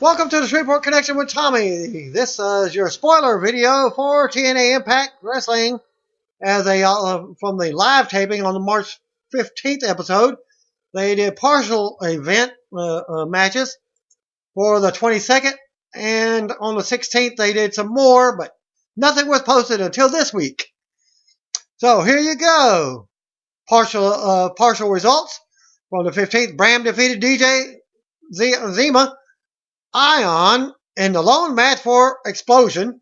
Welcome to the Shreveport Connection with Tommy. This is your spoiler video for TNA Impact Wrestling as from the live taping on the March 15th episode. They did partial event matches for the 22nd, and on the 16th they did some more, but nothing was posted until this week. So here you go. Partial results from the 15th. Bram defeated DJ Zima Ion in the lone match for Explosion.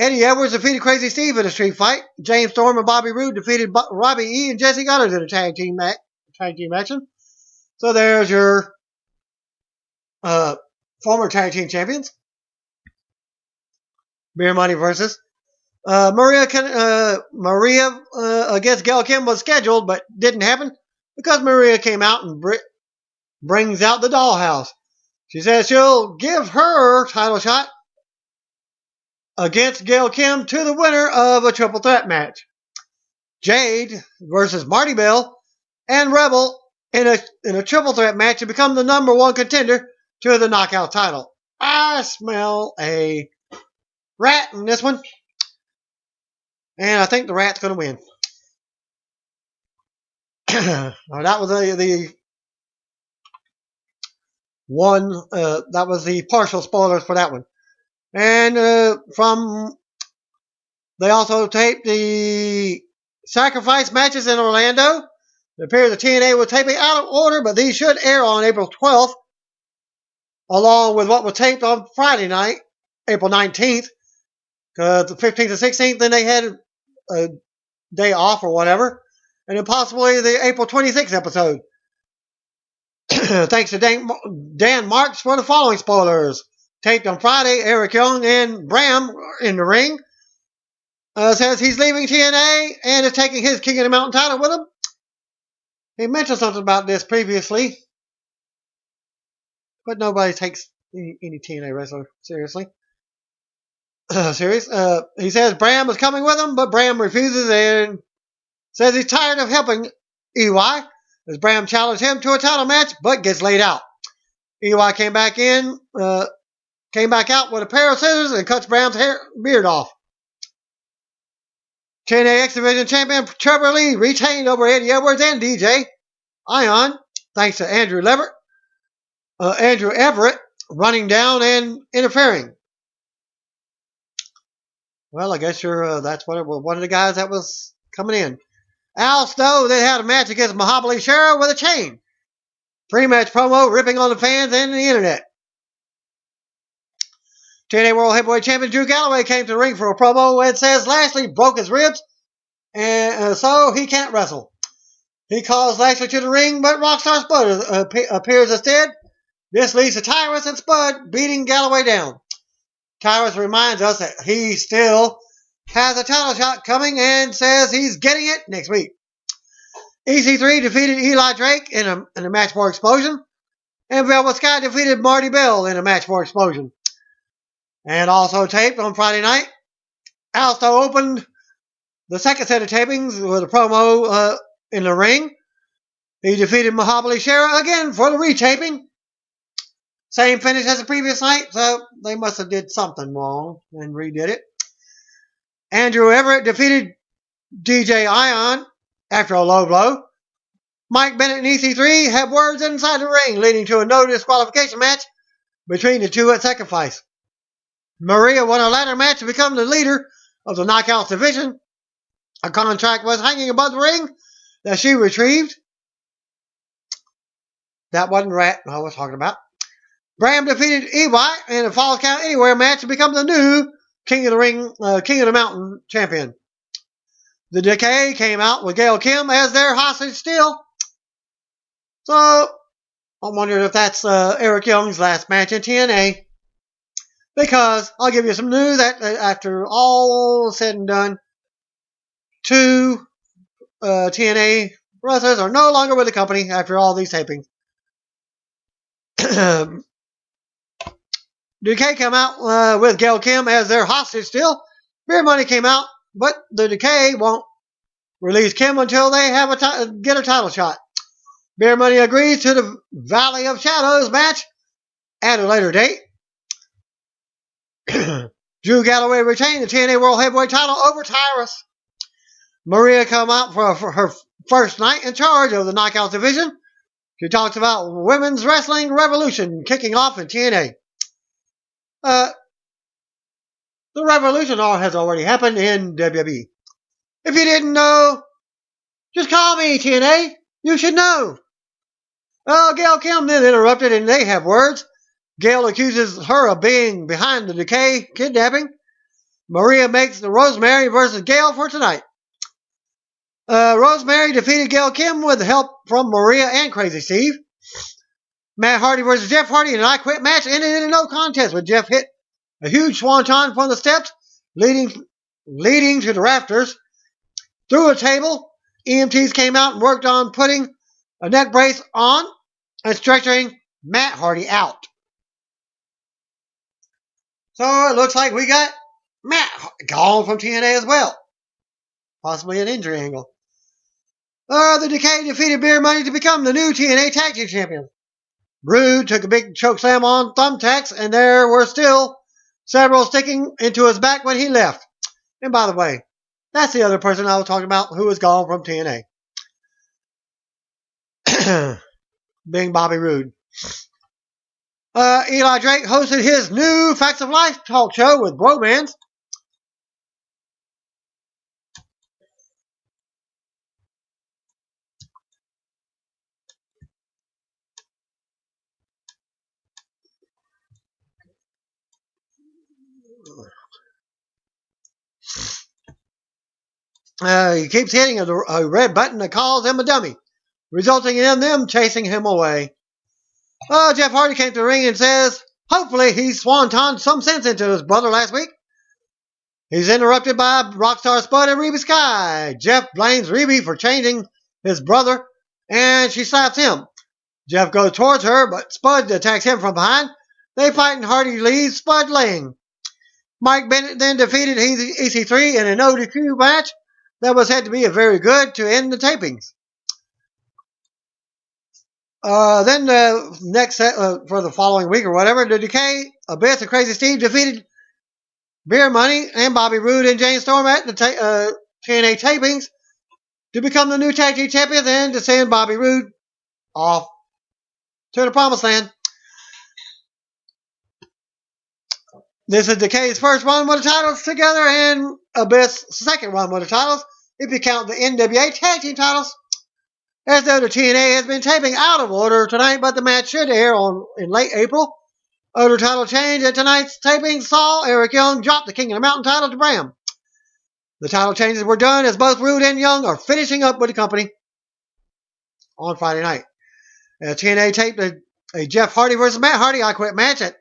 Eddie Edwards defeated Crazy Steve in a street fight. James Storm and Bobby Roode defeated Robbie E. and Jesse Gunners in a tag team action. So there's your former tag team champions. Beer Money versus Maria against Gail Kim was scheduled, but didn't happen because Maria came out and brings out the dollhouse. She says she'll give her title shot against Gail Kim to the winner of a triple threat match. Jade versus Marty Bell and Rebel in a triple threat match to become the #1 contender to the knockout title. I smell a rat in this one, and I think the rat's going to win. That was that was the partial spoilers for that one. And they also taped the sacrifice matches in Orlando. It appears the TNA was taping out of order, but these should air on April 12th, along with what was taped on Friday night, April 19th, because the 15th and 16th, then they had a day off or whatever, and then possibly the April 26th episode. Thanks to Dan Marks for the following spoilers. Taped on Friday, Eric Young and Bram in the ring. Says he's leaving TNA and is taking his King of the Mountain title with him. He mentioned something about this previously, but nobody takes any TNA wrestler seriously. He says Bram is coming with him, but Bram refuses and says he's tired of helping EY. As Bram challenged him to a title match, but gets laid out. EY came back out with a pair of scissors and cuts Bram's beard off. TNA X Division champion Trevor Lee retained over Eddie Edwards and DJ Ion, thanks to Andrew Everett running down and interfering. Well, I guess that's one of the guys that was coming in. Al Snow then had a match against Mahabali Shera with a chain. Pre-match promo ripping on the fans and the internet. TNA World Heavyweight Champion Drew Galloway came to the ring for a promo and says Lashley broke his ribs and so he can't wrestle. He calls Lashley to the ring, but Rockstar Spud appears instead. This leads to Tyrus and Spud beating Galloway down. Tyrus reminds us that he still has a title shot coming and says he's getting it next week. EC3 defeated Eli Drake in a match for Explosion. And Velvet Sky defeated Marty Bell in a match for Explosion. And also taped on Friday night, Alsto opened the second set of tapings with a promo in the ring. He defeated Mahabali Shera again for the retaping. Same finish as the previous night, so they must have did something wrong and redid it. Andrew Everett defeated DJ Ion after a low blow. Mike Bennett and EC3 have words inside the ring, leading to a no disqualification match between the two at Sacrifice. Maria won a ladder match to become the leader of the Knockouts division. A contract was hanging above the ring that she retrieved. That wasn't Rat I was talking about. Bram defeated EY in a Falls Count Anywhere match to become the new King of the Mountain champion. The Decay came out with Gail Kim as their hostage still. So, I'm wondering if that's Eric Young's last match in TNA. Because, I'll give you some news that after all said and done, 2 TNA wrestlers are no longer with the company after all these tapings. Decay came out with Gail Kim as their hostage still. Beer Money came out, but the Decay won't release Kim until they have get a title shot. Beer Money agrees to the Valley of Shadows match at a later date. Drew Galloway retained the TNA World Heavyweight title over Tyrus. Maria come out for her first night in charge of the Knockouts division. She talks about women's wrestling revolution kicking off in TNA. The revolution has already happened in WWE. If you didn't know, just call me, TNA. You should know. Gail Kim then interrupted and they have words. Gail accuses her of being behind the Decay kidnapping. Maria makes the Rosemary versus Gail for tonight. Rosemary defeated Gail Kim with help from Maria and Crazy Steve. Matt Hardy versus Jeff Hardy in an I Quit match ended in a no contest with Jeff hit a huge swanton from the steps, leading to the rafters. Through a table, EMTs came out and worked on putting a neck brace on and stretching Matt Hardy out. So it looks like we got Matt gone from TNA as well. Possibly an injury angle. The Decay defeated Beer Money to become the new TNA Tag Team Champions. Rude took a big choke slam on thumbtacks, and there were still several sticking into his back when he left. And by the way, that's the other person I was talking about who was gone from TNA. Being Bobby Roode. Eli Drake hosted his new Facts of Life talk show with Bromance. He keeps hitting a red button that calls him a dummy, resulting in them chasing him away. Jeff Hardy came to the ring and says, hopefully he swantoned some sense into his brother last week. He's interrupted by Rockstar Spud and Reby Sky. Jeff blames Reby for changing his brother, and she slaps him. Jeff goes towards her, but Spud attacks him from behind. They fight and Hardy leaves Spud laying. Mike Bennett then defeated EC3 in an ODQ match that was said to be very good to end the tapings. Then the next set for the following week or whatever, the Decay, Abyss, and Crazy Steve defeated Beer Money and Bobby Roode and Jane Storm at the TNA tapings to become the new tag team champions and to send Bobby Roode off to the promised land. This is Decay's first run with the titles together and Abyss' second run with the titles if you count the NWA tag team titles. As though the TNA has been taping out of order tonight, but the match should air in late April. Other title change at tonight's taping saw Eric Young drop the King of the Mountain title to Bram. The title changes were done as both Roode and Young are finishing up with the company on Friday night. TNA taped a Jeff Hardy versus Matt Hardy I Quit match at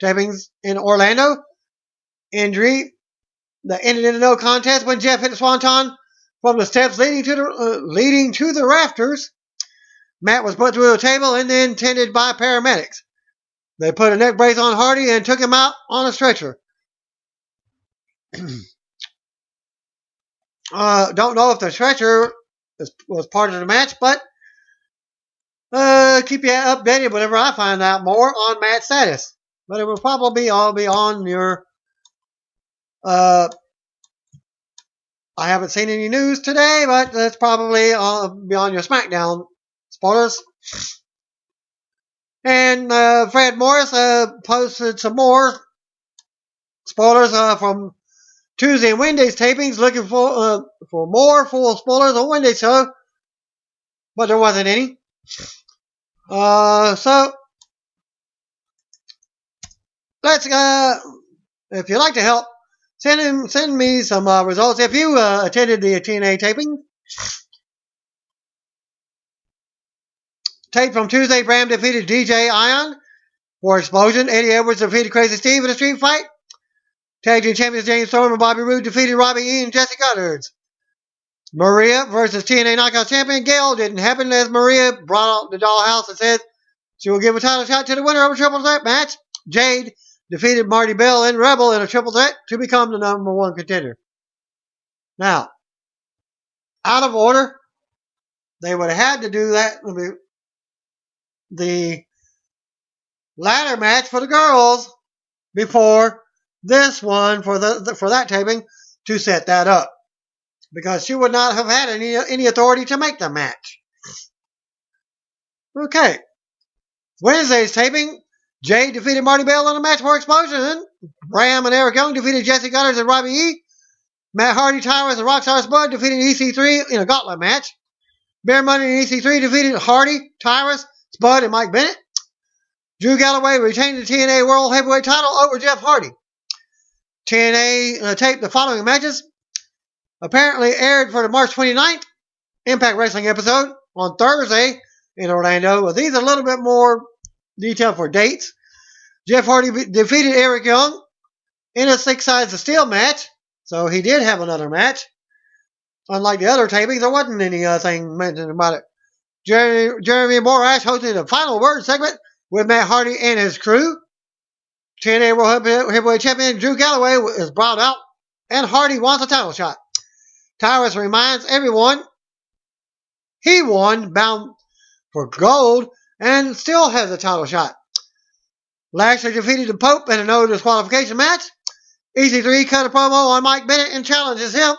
tapings in Orlando. Injury that ended in a no contest when Jeff hit a swanton from the steps leading to the rafters. Matt was put through a table and then tended by paramedics. They put a neck brace on Hardy and took him out on a stretcher. Don't know if the stretcher was part of the match, but keep you updated whenever I find out more on Matt's status. But it will probably all be on your... I haven't seen any news today, but that's probably be on your SmackDown spoilers. And Fred Morris posted some more spoilers from Tuesday and Wednesday's tapings, looking for more full spoilers on Wednesday's show, but there wasn't any. So let's if you'd like to help, send me some results. If you attended the TNA taping, tape from Tuesday, Bram defeated DJ Ion for Explosion. Eddie Edwards defeated Crazy Steve in a street fight. Tag Team Champions James Storm and Bobby Roode defeated Robbie E. and Jesse Goddard. Maria versus TNA Knockout Champion Gail didn't happen as Maria brought out the dollhouse and said she will give a title shot to the winner of a triple threat match. Jade defeated Marty Bell and Rebel in a triple threat to become the #1 contender. Now, out of order, they would have had to do that. The ladder match for the girls before this one for that taping to set that up, because she would not have had any authority to make the match. Okay. Wednesday's taping, Jade defeated Marty Bell in a match for Explosion. Bram and Eric Young defeated Jesse Gunners and Robbie E. Matt Hardy, Tyrus, and Rockstar Spud defeated EC3 in a gauntlet match. Bear Money and EC3 defeated Hardy, Tyrus, Spud, and Mike Bennett. Drew Galloway retained the TNA World Heavyweight title over Jeff Hardy. TNA taped the following matches. Apparently aired for the March 29th Impact Wrestling episode on Thursday in Orlando. Well, these are a little bit more detailed for dates. Jeff Hardy defeated Eric Young in a 6 sides of steel match. So he did have another match. Unlike the other tapings, there wasn't anything mentioned about it. Jeremy Borash hosted a final word segment with Matt Hardy and his crew. TNA World Heavyweight Champion Drew Galloway is brought out, and Hardy wants a title shot. Tyrus reminds everyone he won, bound for gold, and still has a title shot. Lashley defeated the Pope in a no disqualification match. EC3 cut a promo on Mike Bennett and challenges him.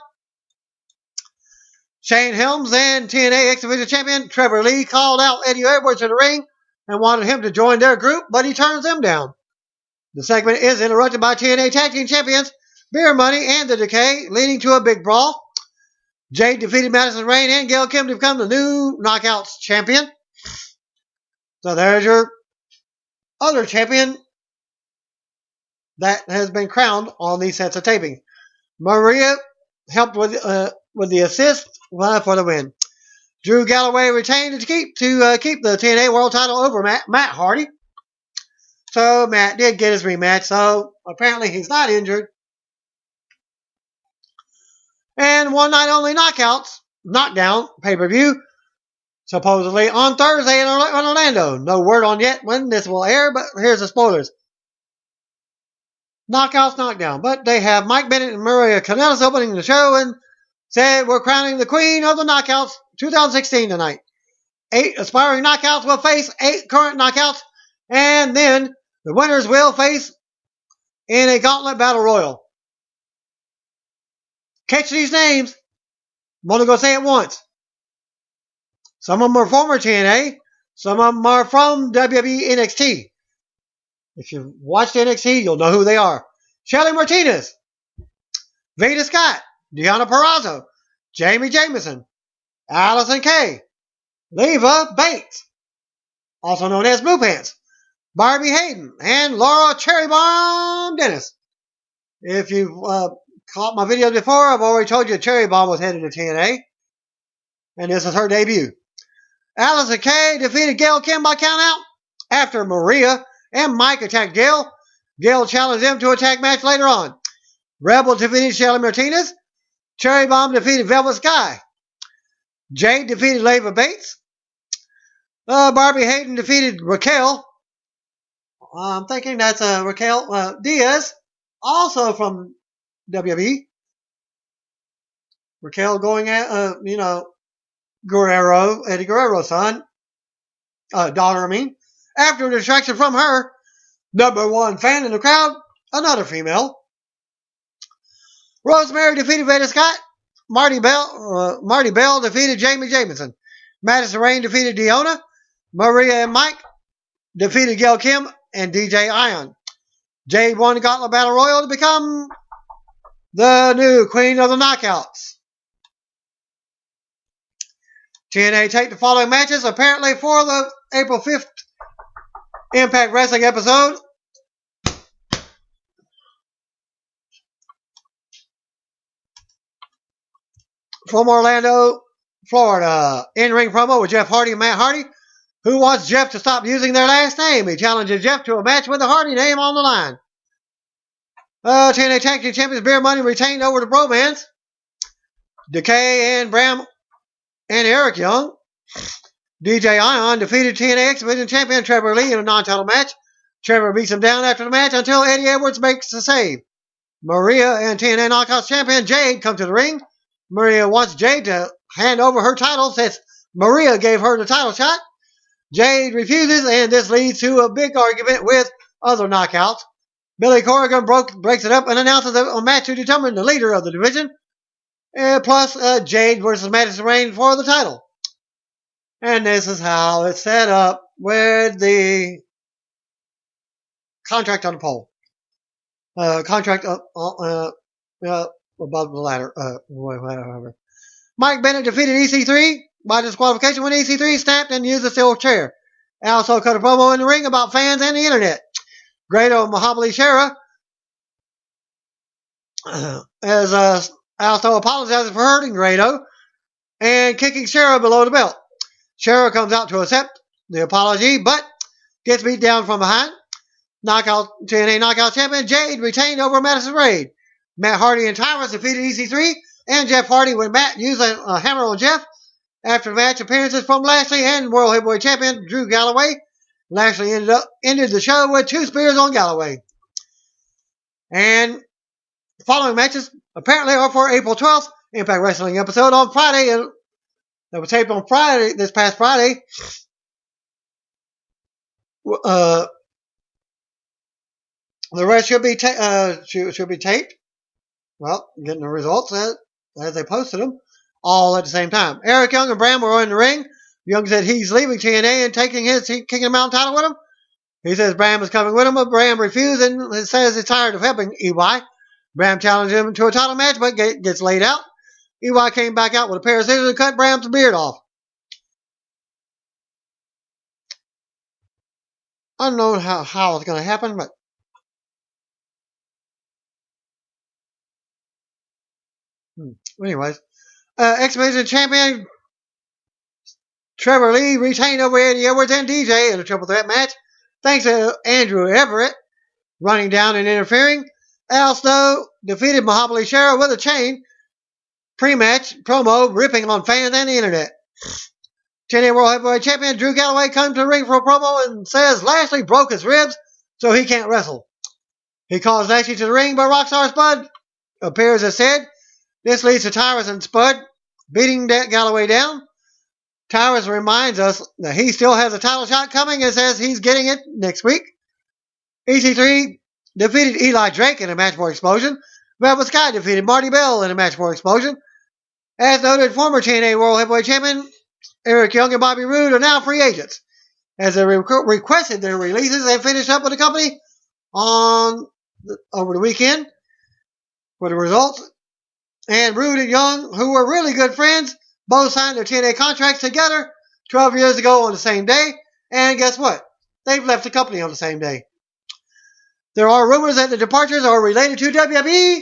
Shane Helms and TNA X-Division Champion Trevor Lee called out Eddie Edwards to the ring and wanted him to join their group, but he turns them down. The segment is interrupted by TNA Tag Team Champions Beer Money and The Decay, leading to a big brawl. Jade defeated Madison Rayne and Gail Kim to become the new Knockouts champion. So there's your other champion that has been crowned on these sets of taping. Maria helped with the assist for the win. Drew Galloway retained to keep the TNA World title over Matt Hardy. So Matt did get his rematch. So apparently he's not injured. And one night only knockdown pay-per-view, supposedly on Thursday in Orlando. No word on yet when this will air, but here's the spoilers. Knockdown. But they have Mike Bennett and Maria Kanellis opening the show and said we're crowning the queen of the Knockouts 2016 tonight. 8 aspiring knockouts will face 8 current knockouts, and then the winners will face in a gauntlet battle royal. Catch these names. I'm only going to say it once. Some of them are former TNA. Some of them are from WWE NXT. If you watched NXT, you'll know who they are. Shelly Martinez, Veda Scott, Deonna Purrazzo, Jamie Jamison, Allison Kay, Leva Bates, also known as Blue Pants, Barbie Hayden, and Laura Cherry Bomb Dennis. If you've caught my videos before, I've already told you Cherry Bomb was headed to TNA, and this is her debut. Allison Kay defeated Gail Kim by countout after Maria and Mike attacked Gail. Gail challenged them to a tag match later on. Rebel defeated Shelly Martinez. Cherry Bomb defeated Velvet Sky. Jade defeated Leva Bates. Barbie Hayden defeated Raquel. I'm thinking that's Raquel Diaz, also from WWE. Raquel going at, Guerrero, Eddie Guerrero's daughter, I mean. After a distraction from her number one fan in the crowd, another female. Rosemary defeated Veda Scott. Marty Bell defeated Jamie Jamison. Madison Rayne defeated Deonna. Maria and Mike defeated Gail Kim and DJ Ion. Jade won the Gauntlet Battle Royal to become the new Queen of the Knockouts. TNA taped the following matches, apparently for the April 5th Impact Wrestling episode. From Orlando, Florida. In-ring promo with Jeff Hardy and Matt Hardy, who wants Jeff to stop using their last name. He challenges Jeff to a match with the Hardy name on the line. TNA Tag Team Champions Beer Money retained over the Bromans. Decay and Bram and Eric Young. DJ Ion defeated TNA X-Division Champion Trevor Lee in a non-title match. Trevor beats him down after the match until Eddie Edwards makes the save. Maria and TNA Knockouts Champion Jade come to the ring. Maria wants Jade to hand over her title since Maria gave her the title shot. Jade refuses, and this leads to a big argument with other knockouts. Billy Corrigan breaks it up and announces a match to determine the leader of the division, plus Jade versus Madison Rayne for the title. And this is how it's set up with the contract on the pole. Contract above the ladder. Whatever. Mike Bennett defeated EC3 by disqualification when EC3 snapped and used a steel chair. Also cut a promo in the ring about fans and the internet. Grado Mahabali Shera also apologizes for hurting Grado and kicking Shera below the belt. Shera comes out to accept the apology, but gets beat down from behind. TNA Knockout Champion Jade retained over Madison Rayne. Matt Hardy and Tyrus defeated EC3 and Jeff Hardy when Matt used a hammer on Jeff. After the match appearances from Lashley and World Heavyweight Champion Drew Galloway, Lashley ended the show with 2 spears on Galloway. And the following matches apparently are for April 12th Impact Wrestling episode on Friday. That was taped on Friday, this past Friday. The rest should be taped. Well, getting the results as they posted them, all at the same time. Eric Young and Bram were in the ring. Young said he's leaving TNA and kicking the mountain title with him. He says Bram is coming with him, but Bram refused and says he's tired of helping EY. Bram challenged him to a title match, but gets laid out. EY came back out with a pair of scissors and cut Bram's beard off. I don't know how it's going to happen, but anyways. X-Division Champion Trevor Lee retained over Eddie Edwards and DJ in a triple threat match, thanks to Andrew Everett running down and interfering. Al Snow defeated Mahabali Shera with a chain. Pre-match promo ripping on fans and the internet. TNA World Heavyweight Champion Drew Galloway comes to the ring for a promo and says Lashley broke his ribs, so he can't wrestle. He calls Lashley to the ring, but Rockstar Spud appears as said. This leads to Tyrus and Spud beating Galloway down. Tyrus reminds us that he still has a title shot coming and says he's getting it next week. EC3 defeated Eli Drake in a match for Explosion. Velvet Sky defeated Marty Bell in a match for Explosion. As noted, former TNA World Heavyweight Champion Eric Young and Bobby Roode are now free agents, as they requested their releases and finished up with the company over the weekend for the results. And Roode and Young, who were really good friends, both signed their TNA contracts together 12 years ago on the same day. And guess what? They've left the company on the same day. There are rumors that the departures are related to WWE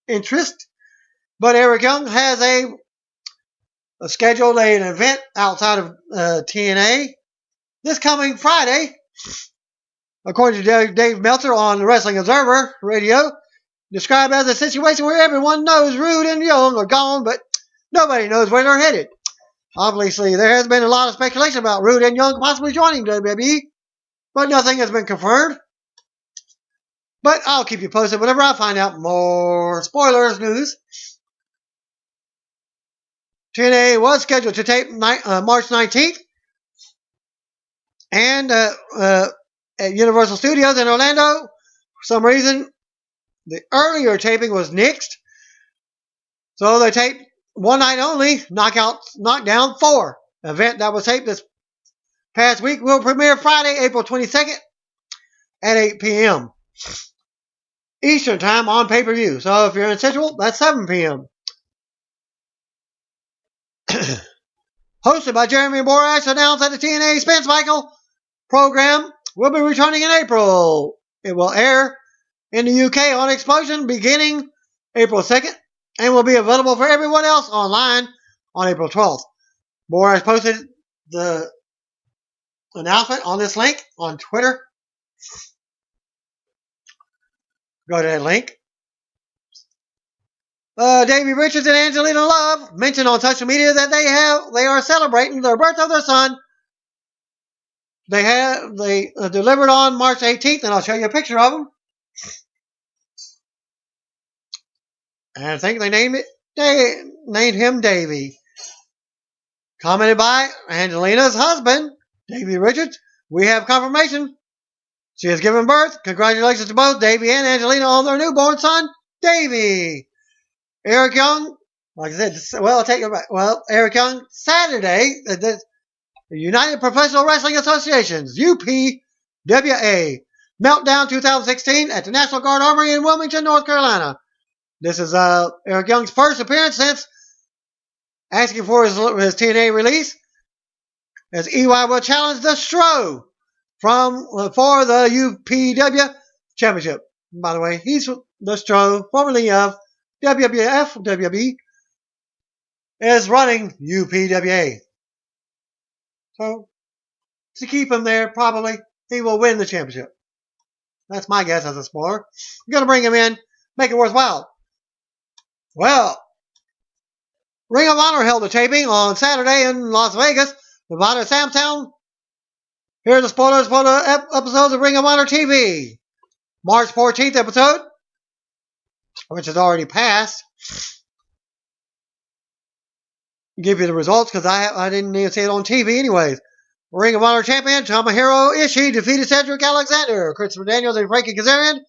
interest, but Eric Young has scheduled an event outside of TNA this coming Friday, according to Dave Meltzer on the Wrestling Observer Radio, described as a situation where everyone knows Roode and Young are gone, but nobody knows where they're headed. Obviously, there has been a lot of speculation about Roode and Young possibly joining WWE, but nothing has been confirmed. But I'll keep you posted whenever I find out more spoilers news. TNA was scheduled to tape March 19th, and at Universal Studios in Orlando, for some reason, the earlier taping was nixed. So they taped one night only, Knockdown 4. Event that was taped this past week will premiere Friday, April 22nd at 8 p.m. Eastern Time on pay-per-view. So if you're in Central, that's 7 p.m. Hosted by Jeremy Borash, announced that the TNA Spin Cycle program will be returning in April. It will air in the UK on Explosion beginning April 2nd and will be available for everyone else online on April 12th. Borash posted the announcement on this link on Twitter. Go to that link. Davey Richards and Angelina Love mentioned on social media that they are celebrating the birth of their son. They delivered on March 18th, and I'll show you a picture of them. And I think they named him Davey. Commented by Angelina's husband, Davey Richards. We have confirmation. She has given birth. Congratulations to both Davey and Angelina on their newborn son, Davey. Eric Young, like I said, well, I'll take it back. Well, Eric Young, Saturday, the United Professional Wrestling Associations, UPWA, Meltdown 2016 at the National Guard Armory in Wilmington, North Carolina. This is Eric Young's first appearance since asking for his TNA release, as EY will challenge the Stro for the UPW Championship. By the way, he's the Stro, formerly of WWF, WWE, is running UPWA. So, to keep him there, probably, he will win the championship. That's my guess as a spoiler. I'm going to bring him in, make it worthwhile. Well, Ring of Honor held a taping on Saturday in Las Vegas, Nevada, Samtown. Here are the spoilers for the episodes of Ring of Honor TV. March 14th episode, which has already passed. I'll give you the results because I didn't even see it on TV anyways. Ring of Honor champion Tomohiro Ishii defeated Cedric Alexander. Christopher Daniels and Frankie Kazarian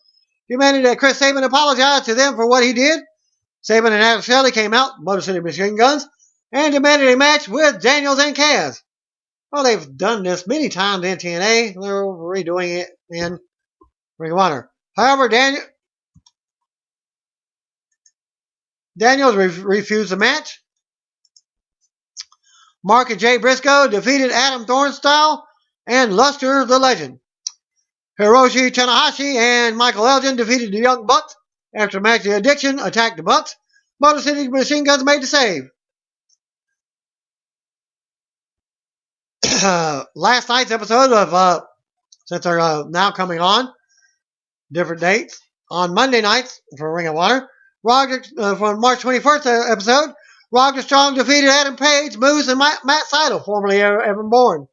demanded that Chris Sabin apologize to them for what he did. Sabin and Alex Shelley came out, Motor City Machine Guns, and demanded a match with Daniels and Kaz. Well, they've done this many times in TNA. They're redoing it in Ring of Honor. However, Daniels refused the match. Mark and Jay Briscoe defeated Adam Thornstyle and Luster the Legend. Hiroshi Tanahashi and Michael Elgin defeated the Young Bucks. After the match, the Addiction attacked the Bucks. Motor City Machine Guns made the save. Last night's episode of, since they're now coming on, different dates, on Monday nights for Ring of Honor, from March 21st episode, Roger Strong defeated Adam Page, Moose, and Matt Seidel, formerly Evan Bourne.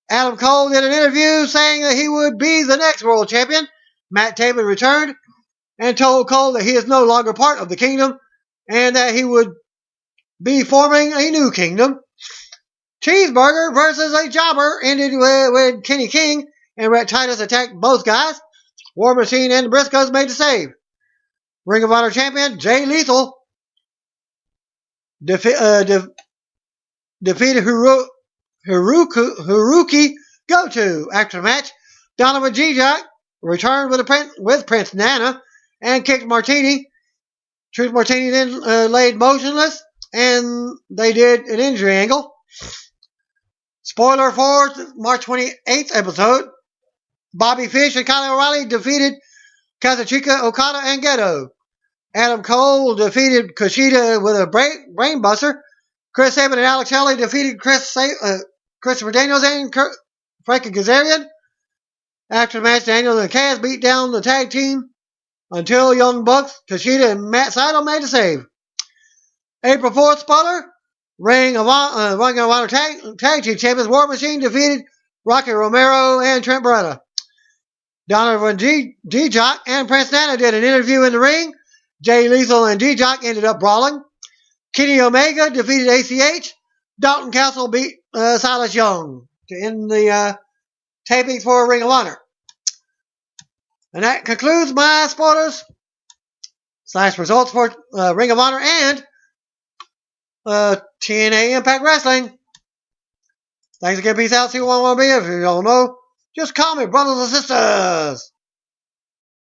Adam Cole did an interview saying that he would be the next world champion. Matt Taven returned and told Cole that he is no longer part of the kingdom and that he would be forming a new kingdom. Cheeseburger versus a jobber ended with Kenny King and Rhett Titus attacked both guys. War Machine and the Briscoes made the save. Ring of Honor champion Jay Lethal defeated Haruki Goto. After the match, Donovan Dijak returned with Prince Nana and kicked Martini. Truth Martini then laid motionless, and they did an injury angle. Spoiler for March 28th episode, Bobby Fish and Kyle O'Reilly defeated Kazuchika Okada and Gedo. Adam Cole defeated Kushida with a brainbuster. Chris Sabin and Alex Shelley defeated Christopher Daniels and Frankie Kazarian. After the match, Daniels and Kaz beat down the tag team until Young Bucks, Kushida, and Matt Seidel made a save. April 4th spoiler, Ring of Honor Tag Team Champions War Machine defeated Rocky Romero and Trent Beretta. Donovan Dijak and Prince Nana did an interview in the ring. Jay Lethal and Dijak ended up brawling. Kenny Omega defeated ACH. Dalton Castle beat Silas Young to end the tapings for Ring of Honor. And that concludes my spoilers / results for Ring of Honor and TNA Impact Wrestling. Thanks again. Peace out. See what I want to be. If you don't know, just call me, brothers and sisters.